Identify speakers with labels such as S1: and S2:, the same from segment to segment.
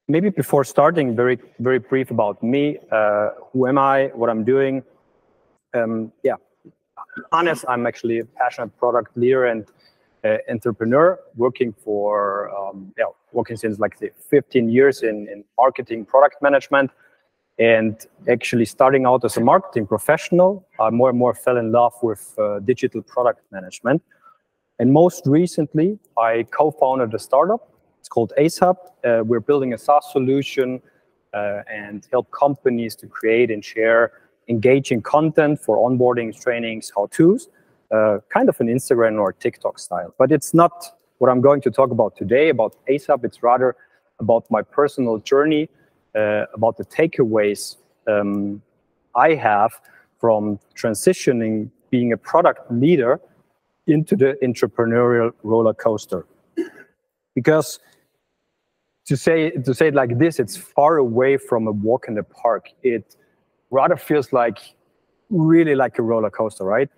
S1: maybe before starting, very brief about me. Who am I? What I'm doing? Yeah, honest. I'm actually a passionate product leader and entrepreneur, working for working since like 15 years in marketing, product management, and actually starting out as a marketing professional. I more and more fell in love with digital product management. And most recently, I co-founded a startup. It's called AceHub. We're building a SaaS solution and help companies to create and share engaging content for onboarding, trainings, how-tos, kind of an Instagram or TikTok style. But it's not what I'm going to talk about today about AceHub. It's rather about my personal journey, about the takeaways I have from transitioning being a product leader into the entrepreneurial roller coaster. Because to say it like this, it's far away from a walk in the park. It rather feels like really like a roller coaster, right?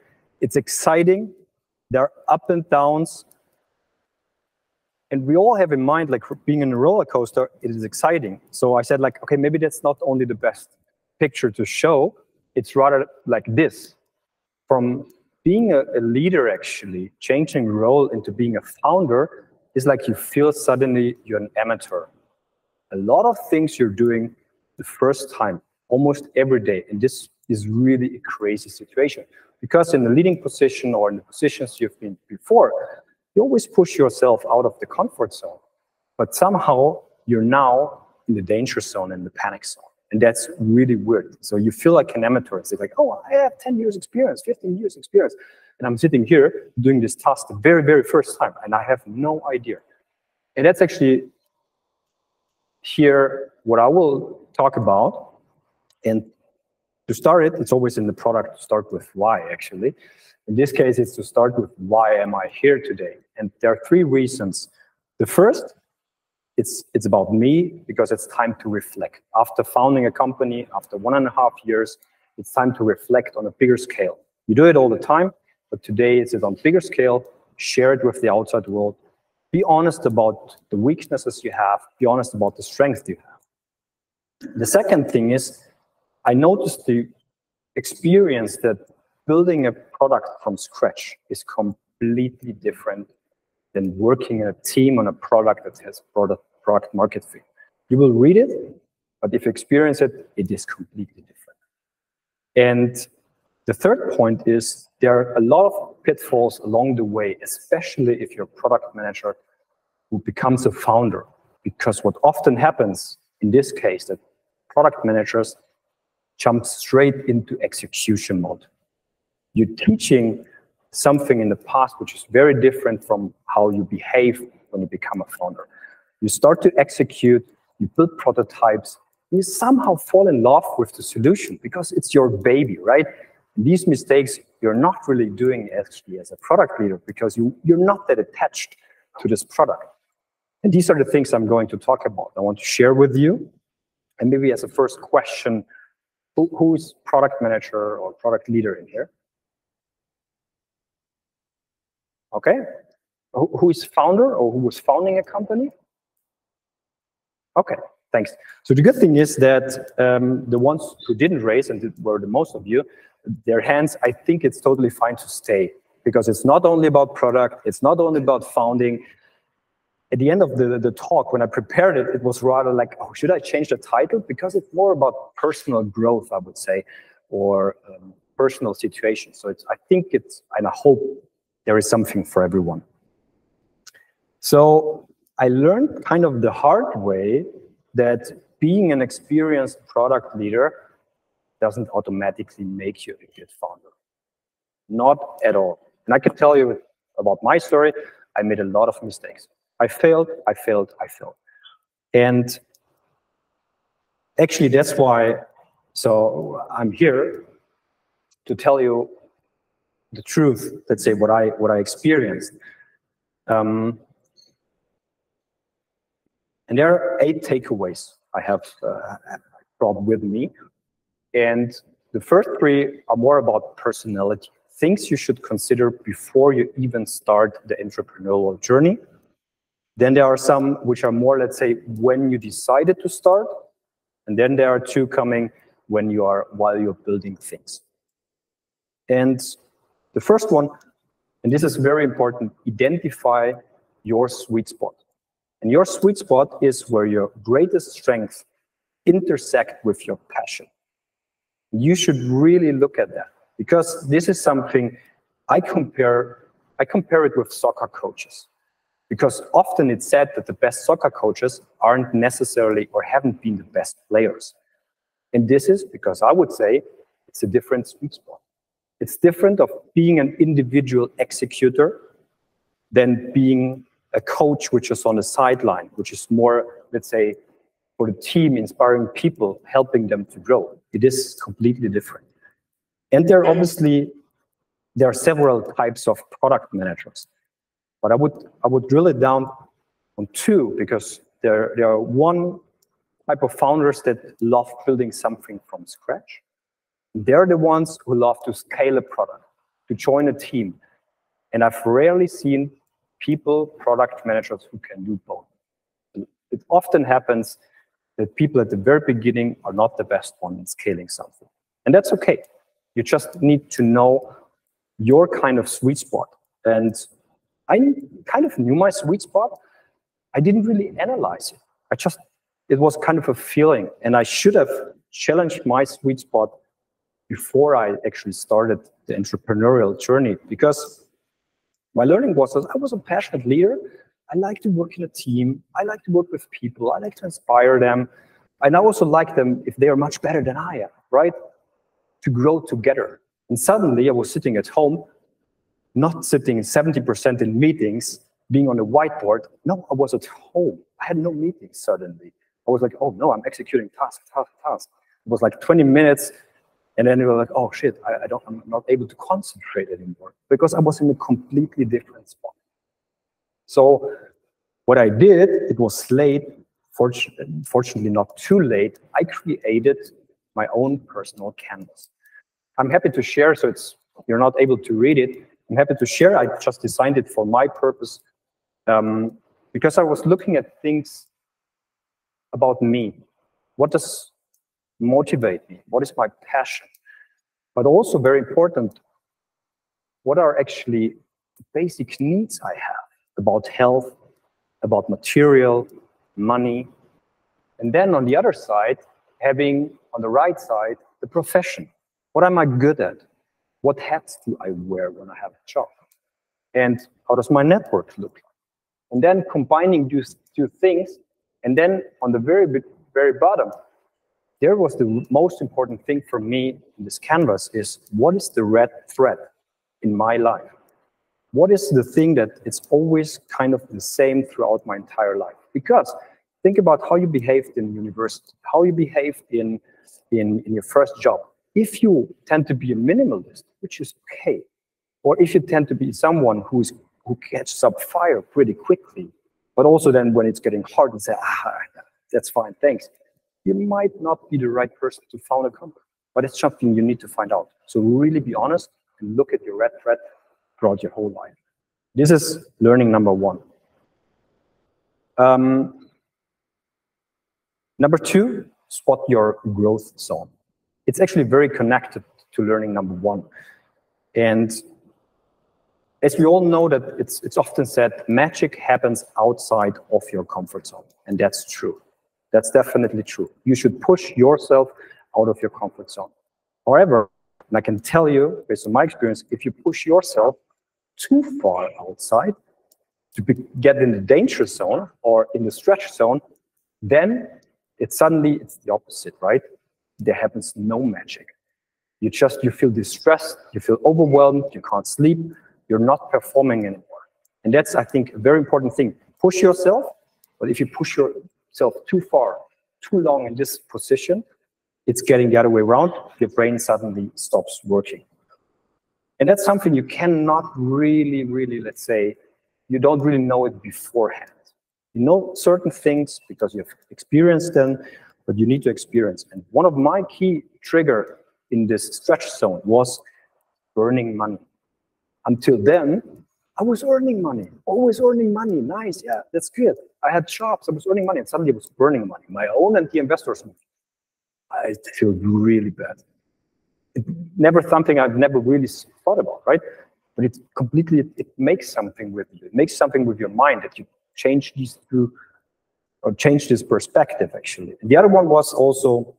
S1: It's exciting. There are up and downs. And we all have in mind, like being in a roller coaster, it is exciting. So I said, like, okay, maybe that's not only the best picture to show, it's rather like this. From being a leader, actually, changing role into being a founder is like you feel suddenly you're an amateur. A lot of things you're doing the first time, almost every day. And this is really a crazy situation. Because in the leading position or in the positions you've been before, you always push yourself out of the comfort zone. But somehow you're now in the danger zone, in the panic zone. And that's really weird. So you feel like an amateur. It's like, oh, I have 10 years experience, 15 years experience. And I'm sitting here doing this task the very first time, and I have no idea. And that's actually here what I will talk about. And to start it, it's always in the product to start with why, actually. In this case, it's to start with why am I here today? And there are 3 reasons. The first, it's about me, because it's time to reflect. After founding a company, after 1.5 years, it's time to reflect on a bigger scale. You do it all the time, but today it's on bigger scale. Share it with the outside world. Be honest about the weaknesses you have. Be honest about the strengths you have. The second thing is, I noticed the experience that building a product from scratch is completely different than working in a team on a product that has product market fit. You will read it, but if you experience it, it is completely different. And the third point is there are a lot of pitfalls along the way, especially if you're a product manager who becomes a founder. Because what often happens in this case, that product managers jump straight into execution mode. You're teaching something in the past which is very different from how you behave when you become a founder. You start to execute, you build prototypes, and you somehow fall in love with the solution because it's your baby, right? And these mistakes you're not really doing actually as a product leader because you're not that attached to this product. And these are the things I'm going to talk about. I want to share with you. And maybe as a first question, who is product manager or product leader in here? Okay. Who is founder or who was founding a company? Okay, thanks. So the good thing is that the ones who didn't raise, and were the most of you, their hands, I think it's totally fine to stay because it's not only about product, it's not only about founding. At the end of the talk, when I prepared it, it was rather like, oh, should I change the title? Because it's more about personal growth, I would say, or personal situations. So I think it's, and I hope there is something for everyone. So I learned kind of the hard way that being an experienced product leader doesn't automatically make you a good founder. Not at all. And I can tell you about my story, I made a lot of mistakes. I failed. And actually that's why, so I'm here to tell you the truth, let's say what I experienced. And there are 8 takeaways I have brought with me. And the first 3 are more about personality, things you should consider before you even start the entrepreneurial journey. Then there are some which are more, let's say, when you decided to start. And then there are two coming while you're building things. And the first one, and this is very important, identify your sweet spot. And your sweet spot is where your greatest strengths intersect with your passion. You should really look at that, because this is something I compare it with soccer coaches. Because often it's said that the best soccer coaches aren't necessarily or haven't been the best players. And this is because I would say it's a different sweet spot. It's different of being an individual executor than being a coach which is on the sideline, which is more, let's say, for the team, inspiring people, helping them to grow. It is completely different. And there are several types of product managers. But I would drill it down on two, because there are one type of founders that love building something from scratch. They're the ones who love to scale a product, to join a team. And I've rarely seen product managers who can do both. It often happens that people at the very beginning are not the best one in scaling something. And that's okay. You just need to know your kind of sweet spot. And I kind of knew my sweet spot. I didn't really analyze it. It was kind of a feeling, and I should have challenged my sweet spot before I actually started the entrepreneurial journey, because my learning was that I was a passionate leader. I like to work in a team. I like to work with people. I like to inspire them. And I also like them if they are much better than I am, right? To grow together. And suddenly I was sitting at home, not sitting 70% in meetings, being on a whiteboard. No, I was at home. I had no meetings suddenly. I was like, oh no, I'm executing task. It was like 20 minutes. And then you were like, oh shit, I'm not able to concentrate anymore, because I was in a completely different spot. So what I did, it was late, fortunately not too late, I created my own personal canvas. I'm happy to share, so you're not able to read it. I'm happy to share. I just designed it for my purpose, because I was looking at things about me. What does motivate me? What is my passion? But also very important, what are actually the basic needs I have about health, about material, money. And then on the other side, having on the right side, the profession. What am I good at? What hats do I wear when I have a job? And how does my network look like? And then combining these two things, and then on the very bottom, there was the most important thing for me in this canvas is, what is the red thread in my life? What is the thing that it's always kind of the same throughout my entire life? Because think about how you behaved in university, how you behaved in your first job. If you tend to be a minimalist, which is okay, or if you tend to be someone who catches up fire pretty quickly, but also then when it's getting hard and say, that's fine, thanks, you might not be the right person to found a company. But it's something you need to find out. So really be honest and look at your red thread throughout your whole life. This is learning number one. Number two, spot your growth zone. It's actually very connected to learning number one. And as we all know that it's often said, magic happens outside of your comfort zone. And that's true. That's definitely true. You should push yourself out of your comfort zone. However, and I can tell you, based on my experience, if you push yourself too far outside to get in the danger zone or in the stretch zone, then it's the opposite, right? There happens no magic. You feel distressed, you feel overwhelmed, you can't sleep, you're not performing anymore. And that's, I think, a very important thing. Push yourself, but if you push yourself too far, too long in this position, it's getting the other way around. Your brain suddenly stops working. And that's something you cannot really, let's say, you don't really know it beforehand. You know certain things because you've experienced them, but you need to experience. And one of my key trigger in this stretch zone was burning money. Until then, I was earning money, always earning money. Nice, yeah, that's good. I had jobs, I was earning money, and suddenly I was burning money, my own and the investors' money. I feel really bad. It's never something I've never really thought about, right? But it's completely, it makes something with you. It makes something with your mind that you change these two, or change this perspective, actually. And the other one was also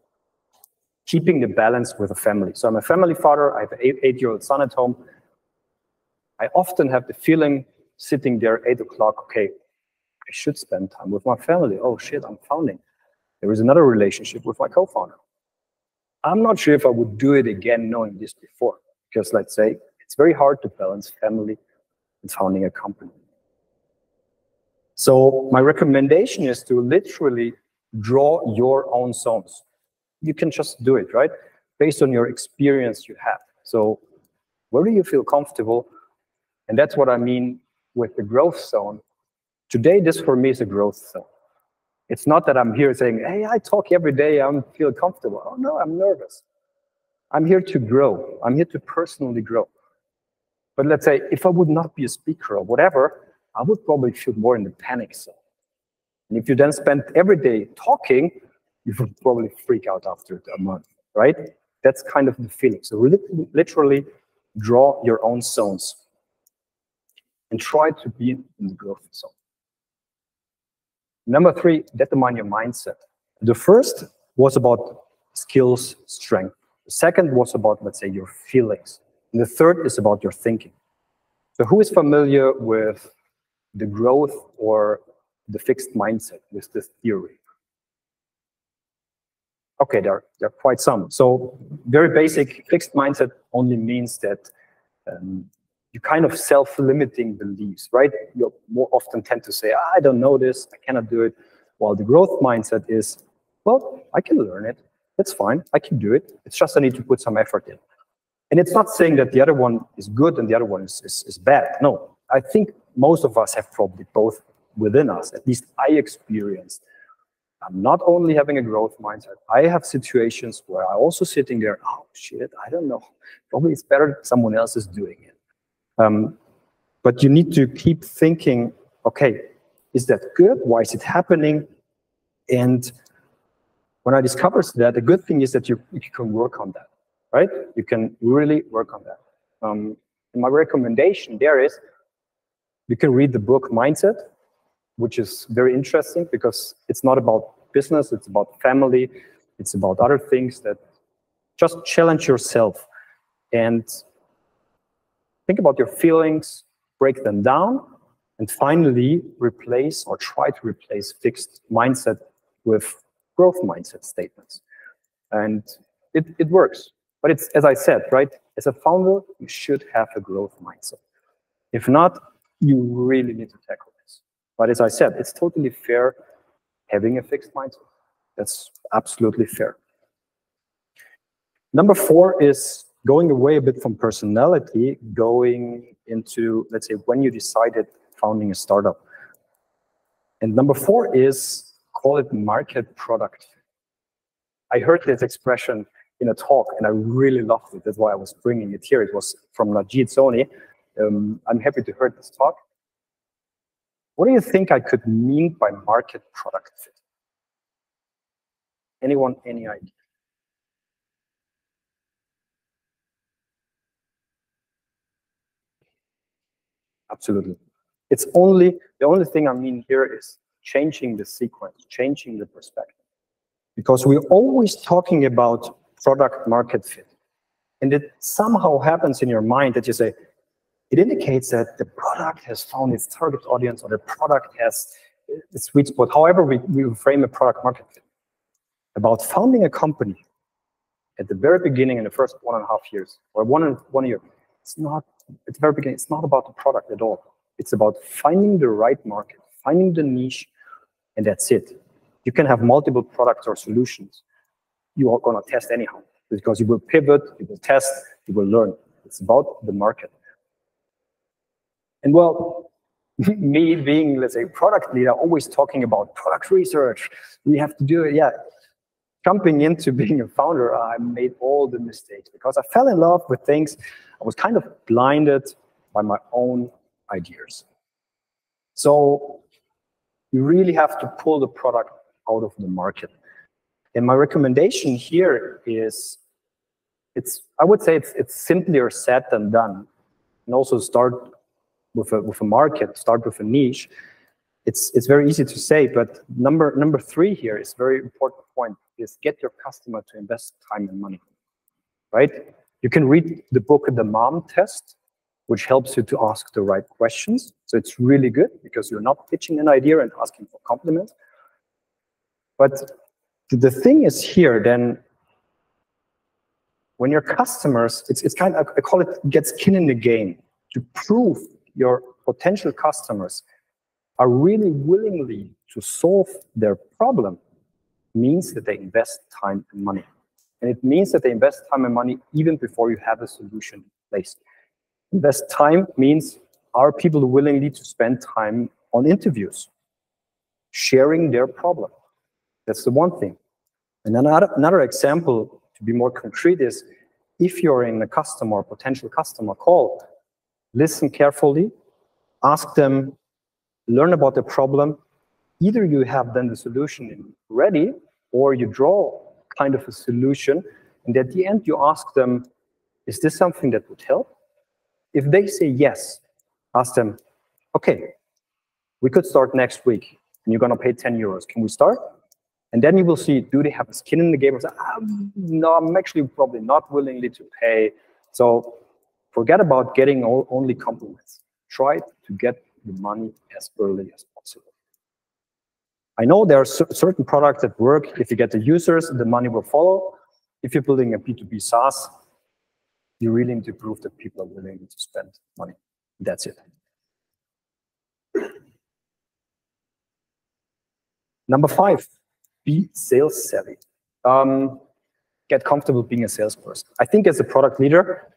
S1: keeping the balance with a family. So I'm a family father. I have an 8-year-old son at home. I often have the feeling sitting there 8 o'clock, okay, I should spend time with my family. Oh shit, I'm founding. There is another relationship with my co-founder. I'm not sure if I would do it again knowing this before, because let's say it's very hard to balance family and founding a company. So my recommendation is to literally draw your own zones. You can just do it, right? Based on your experience you have. So where do you feel comfortable? And that's what I mean with the growth zone. Today, this for me is a growth zone. It's not that I'm here saying, hey, I talk every day, I feel comfortable. Oh no, I'm nervous. I'm here to grow. I'm here to personally grow. But let's say if I would not be a speaker or whatever, I would probably feel more in the panic zone. And if you then spend every day talking, you would probably freak out after a month, right? That's kind of the feeling. So literally draw your own zones and try to be in the growth zone. Number 3, determine your mindset. The first was about skills, strength. The second was about, let's say, your feelings. And the third is about your thinking. So who is familiar with the growth or the fixed mindset, with this theory? Okay, there are quite some. So very basic, fixed mindset only means that you kind of self-limiting beliefs, right? You more often tend to say, I don't know this, I cannot do it. While the growth mindset is, well, I can learn it. That's fine, I can do it. It's just I need to put some effort in. And it's not saying that the other one is good and the other one is bad. No, I think most of us have probably both within us. At least I experienced. I'm not only having a growth mindset. I have situations where I'm also sitting there, oh shit, I don't know. Probably it's better someone else is doing it. But you need to keep thinking, okay, is that good? Why is it happening? And when I discovered that, the good thing is that you can work on that, right? You can really work on that. And my recommendation there is, you can read the book Mindset, which is very interesting because it's not about business, it's about family, it's about other things that just challenge yourself and think about your feelings, break them down, and finally replace or try to replace fixed mindset with growth mindset statements. And it works. But it's, as I said, right, as a founder, you should have a growth mindset. If not, you really need to tackle this. But as I said, it's totally fair having a fixed mindset. That's absolutely fair. Number 4 is going away a bit from personality, going into, let's say, when you decided founding a startup. And number 4 is, call it market product fit. I heard this expression in a talk and I really loved it. That's why I was bringing it here. It was from Najid Soni. I'm happy to hear this talk. What do you think I could mean by market product fit? Anyone, any idea? Absolutely. It's the only thing I mean here is changing the sequence, changing the perspective. Because we're always talking about product market fit. And it somehow happens in your mind that you say, it indicates that the product has found its target audience or the product has the sweet spot, however we frame a product market fit. About founding a company at the very beginning in the first 1.5 years or one year, it's not, at the very beginning, it's not about the product at all. It's about finding the right market, finding the niche, and that's it. You can have multiple products or solutions. You are going to test anyhow because you will pivot, you will test, you will learn. It's about the market. And well, me being, let's say, product leader, always talking about product research. We have to do it, yeah. Jumping into being a founder, I made all the mistakes because I fell in love with things. I was kind of blinded by my own ideas. So you really have to pull the product out of the market. And my recommendation here is, I would say it's simpler said than done. And also start with a market, start with a niche. It's very easy to say, but number 3 here is very important point, is get your customer to invest time and money, right? You can read the book, The Mom Test, which helps you to ask the right questions. So it's really good because you're not pitching an idea and asking for compliments. But the thing is here, then, when your customers, it's kind of, I call it, get skin in the game, to prove your potential customers are really willingly to solve their problem, means that they invest time and money. And it means that they invest time and money even before you have a solution in place. Invest time means, are people willingly to spend time on interviews, sharing their problem? That's the one thing. And another example, to be more concrete, is if you're in a customer or potential customer call, listen carefully, ask them, learn about the problem. Either you have then the solution ready, or you draw kind of a solution, and at the end you ask them, is this something that would help? If they say yes, ask them, okay, we could start next week, and you're gonna pay 10 euros. Can we start? And then you will see, do they have a skin in the game? Or say, no, I'm actually probably not willingly to pay. So forget about getting only compliments. Try to get the money as early as possible. I know there are certain products that work. If you get the users, the money will follow. If you're building a B2B SaaS, you really need to prove that people are willing to spend money. That's it. Number 5, be sales savvy. Get comfortable being a salesperson. I think as a product leader,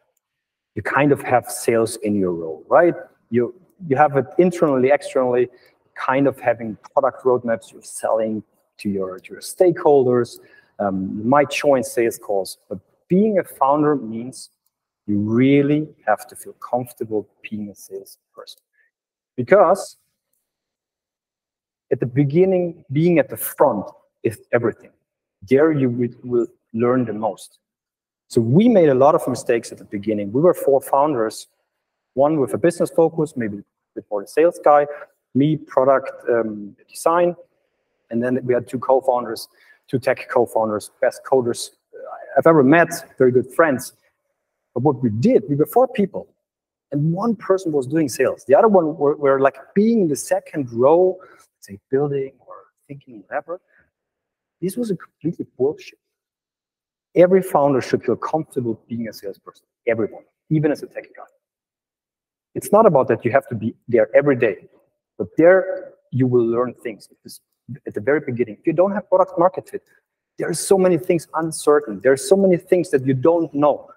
S1: you kind of have sales in your role, right? You have it internally, externally, kind of having product roadmaps. You're selling to your stakeholders. You might join sales calls, but being a founder means you really have to feel comfortable being a salesperson. Because at the beginning, being at the front is everything. There you will learn the most. So we made a lot of mistakes at the beginning. We were 4 founders, one with a business focus, maybe a bit more the sales guy, me, product design, and then we had 2 co-founders, 2 tech co-founders, best coders I've ever met, very good friends. But what we did, we were 4 people, and 1 person was doing sales. The other one were like being in the second row, say building or thinking whatever. This was a completely bullshit. Every founder should feel comfortable being a salesperson, everyone, even as a tech guy. It's not about that you have to be there every day, but there you will learn things. At the very beginning, if you don't have product market fit, there are so many things uncertain. There are so many things that you don't know.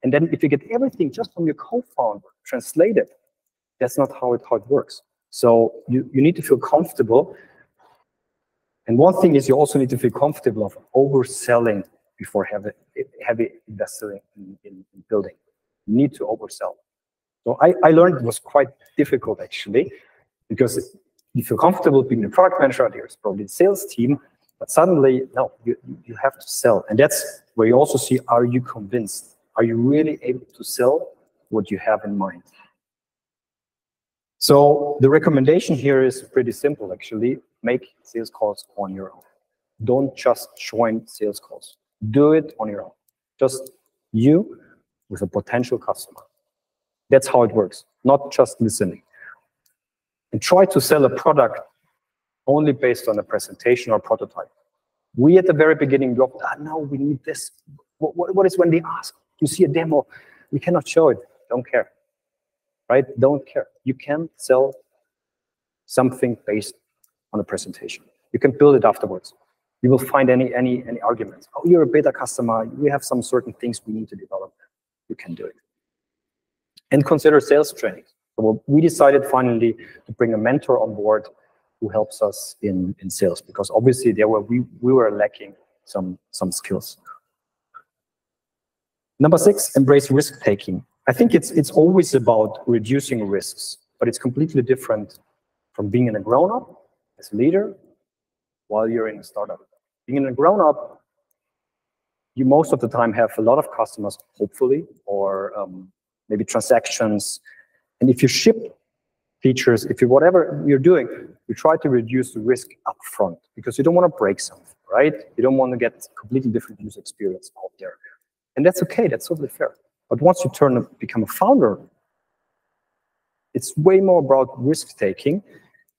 S1: And then if you get everything just from your co-founder translated, that's not how it works. So you need to feel comfortable. And one thing is you also need to feel comfortable of overselling before heavy investing in building. You need to oversell. So I learned it was quite difficult actually, because you feel comfortable being the product manager, there's probably the sales team, but suddenly, no, you have to sell. And that's where you also see, are you convinced? Are you really able to sell what you have in mind? So the recommendation here is pretty simple, actually. Make sales calls on your own. Don't just join sales calls. Do it on your own. Just you with a potential customer. That's how it works, not just listening. And try to sell a product only based on a presentation or prototype. We at the very beginning go, no, we need this. What is when they ask? You see a demo, we cannot show it. Don't care, right? Don't care. You can sell something based on a presentation. You can build it afterwards. You will find any arguments. Oh, you're a beta customer. We have some certain things we need to develop. You can do it. And consider sales training. So we decided finally to bring a mentor on board who helps us in sales, because obviously we were lacking some skills. Number 6, embrace risk taking. I think it's always about reducing risks. but it's completely different from being in a grown-up as a leader while you're in a startup. Being in a grown-up, you most of the time have a lot of customers, hopefully, or maybe transactions. And if you ship features, if you whatever you're doing, you try to reduce the risk up front because you don't want to break something, right? You don't want to get completely different user experience out there. And that's okay, that's totally fair. But once you become a founder, it's way more about risk-taking.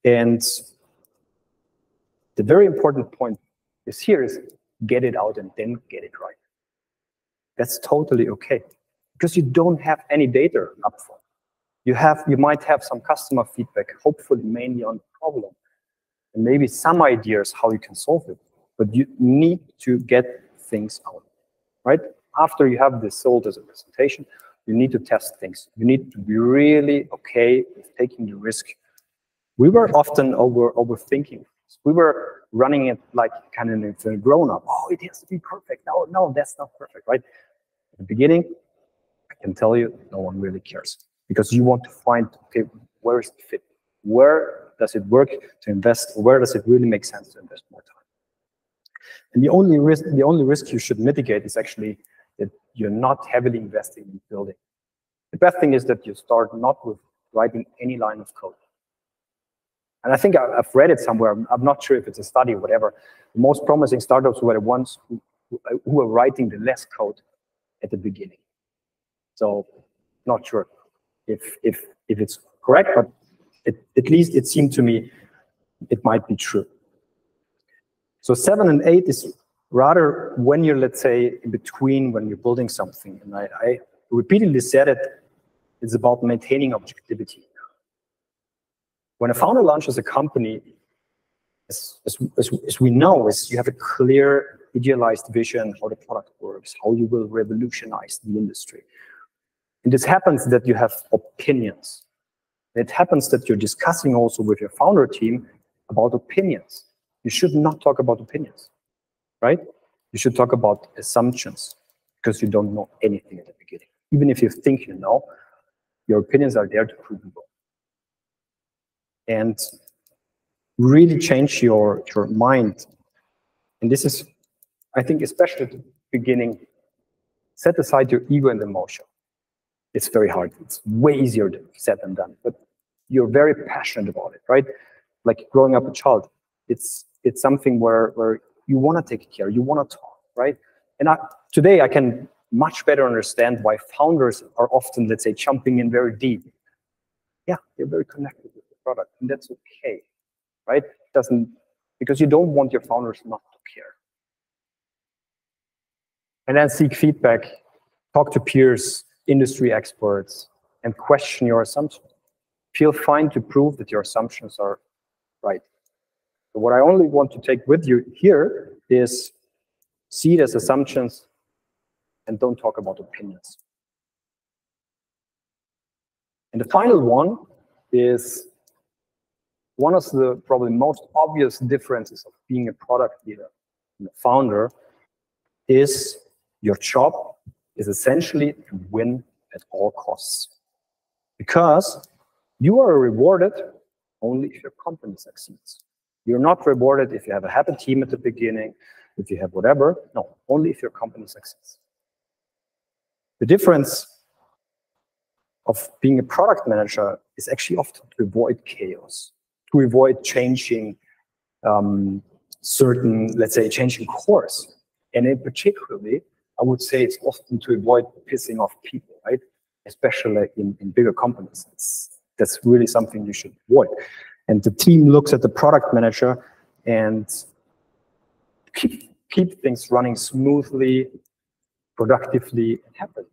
S1: And the very important point is get it out and then get it right. That's totally okay because you don't have any data up front. You might have some customer feedback, hopefully mainly on the problem, and maybe some ideas how you can solve it. But you need to get things out, right? After you have this sold as a presentation, you need to test things. You need to be really okay with taking the risk. We were often overthinking. We were running it like kind of a grown-up. Oh, it has to be perfect. No, that's not perfect, right? At the beginning, I can tell you, no one really cares. Because you want to find, okay, where is the fit? Where does it work to invest? Where does it really make sense to invest more time? And the only risk you should mitigate is actually that you're not heavily investing in building. The best thing is that you start not with writing any line of code. And I think I've read it somewhere. I'm not sure if it's a study or whatever. The most promising startups were the ones who were writing the less code at the beginning. So, not sure if it's correct, but at least it seemed to me it might be true. So 7 and 8 is rather when you're, let's say, in between when you're building something. And I repeatedly said it, it's about maintaining objectivity. When a founder launches a company, as we know, you have a clear, idealized vision how the product works, how you will revolutionize the industry. And it happens that you have opinions. It happens that you're discussing also with your founder team about opinions. You should not talk about opinions, right? You should talk about assumptions because you don't know anything at the beginning. Even if you think you know, your opinions are there to prove you wrong. And really change your mind. And this is, I think, especially at the beginning, set aside your ego and emotion. It's very hard. It's way easier said than done. But you're very passionate about it, right? Like growing up a child. It's something where you want to take care, you want to talk, right? And today I can much better understand why founders are often, let's say, jumping in very deep. Yeah, they're very connected with the product, and that's okay, right? Because you don't want your founders not to care. And then seek feedback, talk to peers, industry experts, and question your assumptions. Feel fine to prove that your assumptions are right. So what I only want to take with you here is see it as assumptions and don't talk about opinions. And the final one is one of the probably most obvious differences of being a product leader and a founder is your job is essentially to win at all costs. Because you are rewarded only if your company succeeds. You're not rewarded if you have a happy team at the beginning, if you have whatever. No, only if your company succeeds. The difference of being a product manager is actually often to avoid chaos, to avoid changing certain, let's say, changing course. And in particularly, I would say it's often to avoid pissing off people, right? Especially in bigger companies. That's really something you should avoid. And the team looks at the product manager and keep things running smoothly, productively, and happily.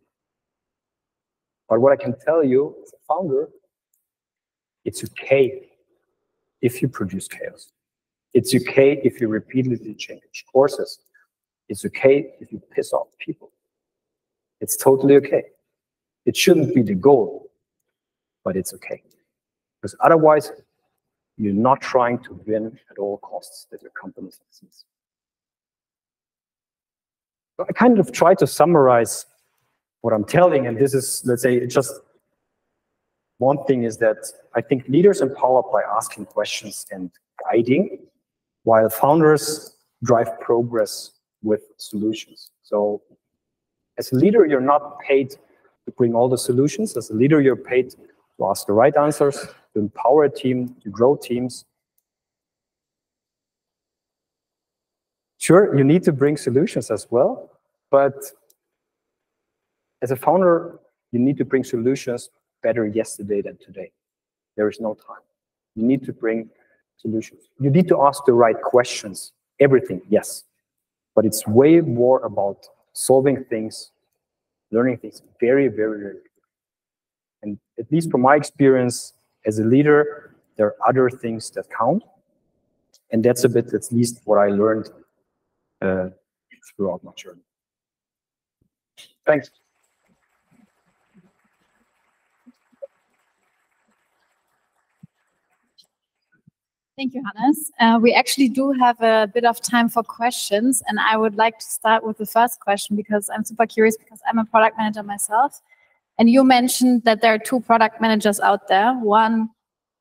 S1: But what I can tell you as a founder, it's okay if you produce chaos. It's okay if you repeatedly change courses. It's okay if you piss off people. It's totally okay. It shouldn't be the goal, but it's okay. Because otherwise, you're not trying to win at all costs that your company succeeds. So I kind of try to summarize what I'm telling, and this is, let's say, just one thing is that I think leaders empower by asking questions and guiding, while founders drive progress with solutions. So as a leader, you're not paid to bring all the solutions. As a leader, you're paid to ask the right answers, to empower a team, to grow teams. Sure, you need to bring solutions as well, but as a founder, you need to bring solutions better yesterday than today. There is no time. You need to bring solutions. You need to ask the right questions. Everything, yes. But it's way more about solving things, learning things very, very, very quickly. And at least from my experience as a leader, there are other things that count. And that's a bit, at least what I learned throughout my journey. Thanks.
S2: Thank you, Hannes. We actually do have a bit of time for questions, and I would like to start with the first question because I'm super curious because I'm a product manager myself. And you mentioned that there are two product managers out there, one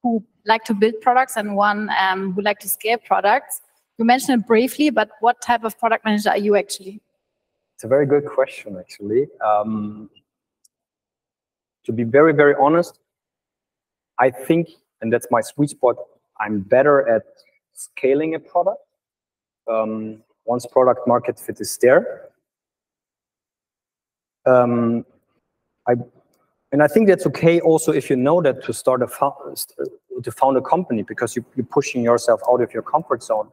S2: who like to build products and one who like to scale products. You mentioned it briefly, but what type of product manager are you actually?
S1: It's a very good question, actually. To be very, very honest, I think, and that's my sweet spot, I'm better at scaling a product. Once product market fit is there. And I think that's okay also if you know that to start to found a company because you're pushing yourself out of your comfort zone.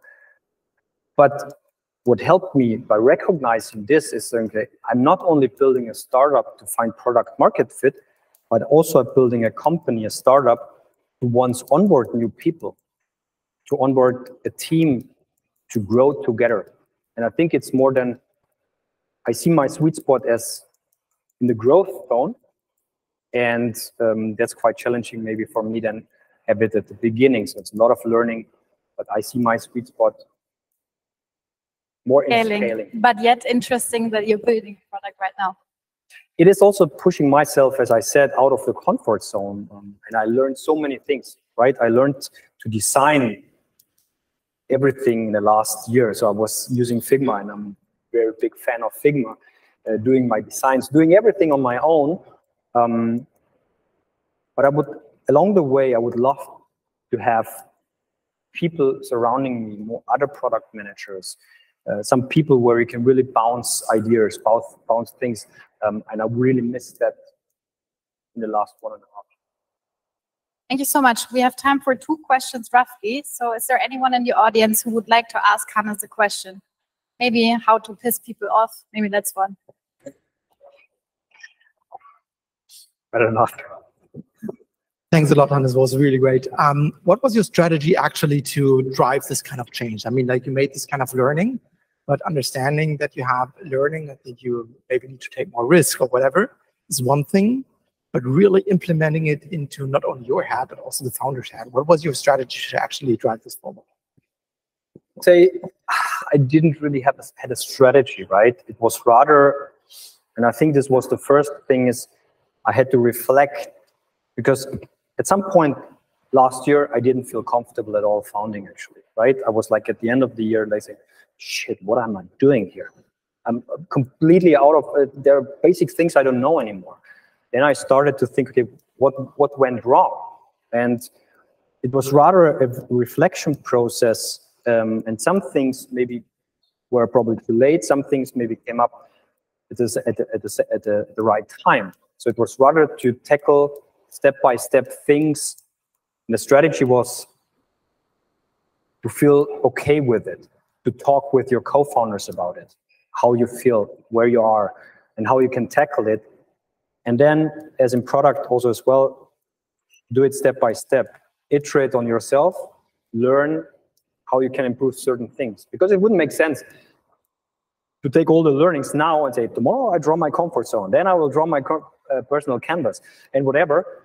S1: But what helped me by recognizing this is okay, I'm not only building a startup to find product market fit, but also building a company, a startup to once onboard new people, to onboard a team, to grow together. And I think it's more than, I see my sweet spot as in the growth zone. And that's quite challenging maybe for me then a bit at the beginning. So it's a lot of learning, but I see my sweet spot more in scaling.
S2: But yet interesting that you're building a product right now.
S1: It is also pushing myself, as I said, out of the comfort zone. And I learned so many things, right? I learned to design everything in the last year. So I was using Figma, and I'm a very big fan of Figma, doing my designs, doing everything on my own. But along the way, I would love to have people surrounding me, more other product managers, some people where you can really bounce ideas, bounce things. And I really missed that in the last 1.5 years.
S2: Thank you so much. We have time for 2 questions roughly. So is there anyone in the audience who would like to ask Hannes a question? Maybe how to piss people off. Maybe that's one.
S1: Better not.
S3: Thanks a lot, Hannes. It was really great. What was your strategy actually to drive this kind of change? I mean, like you made this kind of learning, but understanding that you have learning, I think you maybe need to take more risk or whatever is one thing, but really implementing it into not only your head, but also the founder's head. What was your strategy to actually drive this forward?
S1: Say, I didn't really had a strategy, right? It was rather, and I think this was the first thing is I had to reflect because at some point last year, I didn't feel comfortable at all founding actually, right? I was like at the end of the year, like saying, shit, what am I doing here? I'm completely out of it. There are basic things I don't know anymore. Then I started to think, okay, what went wrong? And it was rather a reflection process. And some things maybe were probably too late. Some things maybe came up at the right time. So it was rather to tackle step-by-step things. And the strategy was to feel okay with it, to talk with your co-founders about it, how you feel, where you are, and how you can tackle it. And then, as in product also as well, do it step by step. Iterate on yourself, learn how you can improve certain things. Because it wouldn't make sense to take all the learnings now and say, tomorrow I draw my comfort zone, then I will draw my personal canvas, and whatever,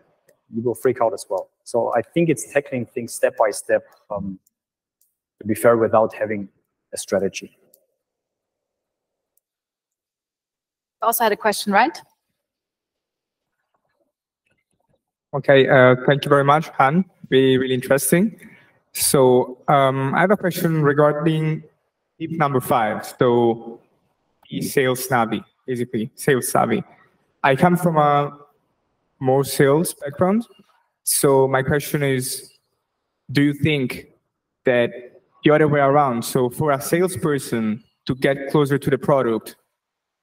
S1: you will freak out as well. So I think it's tackling things step by step, to be fair, without having a strategy.
S2: Also had a question, right?
S4: Okay, thank you very much, Han. Really interesting. So I have a question regarding tip number 5. So be sales savvy, basically, sales savvy. I come from a more sales background. So my question is, do you think that the other way around, so for a salesperson to get closer to the product,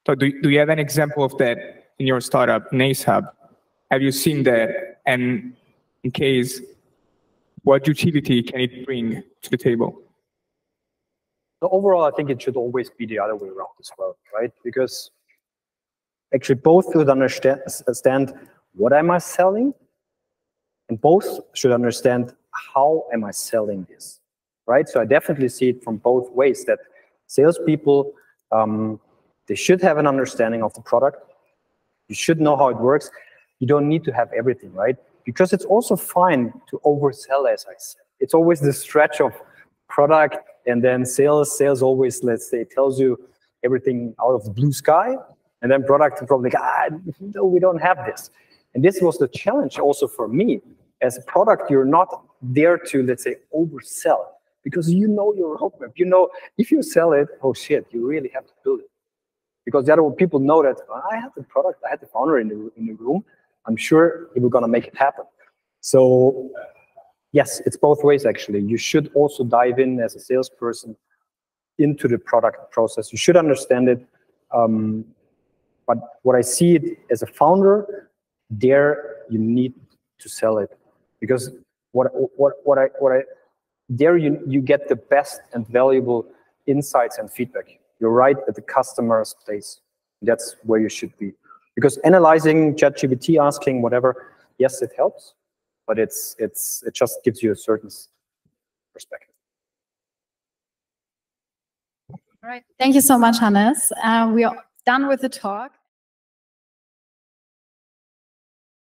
S4: so do you have an example of that in your startup, Nace Hub? Have you seen that? And in case, what utility can it bring to the table?
S1: So overall, I think it should always be the other way around as well, right? Because actually both should understand what am I selling, and both should understand how am I selling this, right? So I definitely see it from both ways, that salespeople, they should have an understanding of the product. You should know how it works. You don't need to have everything, right? Because it's also fine to oversell, as I said. It's always the stretch of product, and then sales always, let's say, tells you everything out of the blue sky, and then product probably, no, we don't have this. And this was the challenge also for me. As a product, you're not there to, let's say, oversell, because you know your roadmap. You know, if you sell it, oh shit, you really have to build it. Because the other people know that I have the product, I had the founder in the room, I'm sure he was gonna make it happen. So yes, it's both ways actually. You should also dive in as a salesperson into the product process. You should understand it. But what I see it as a founder, there you need to sell it, because there you get the best and valuable insights and feedback. You're right at the customer's place. That's where you should be. Because analyzing ChatGPT, asking whatever, yes, it helps, but it just gives you a certain perspective.
S2: All right. Thank you so much, Hannes. We are done with the talk.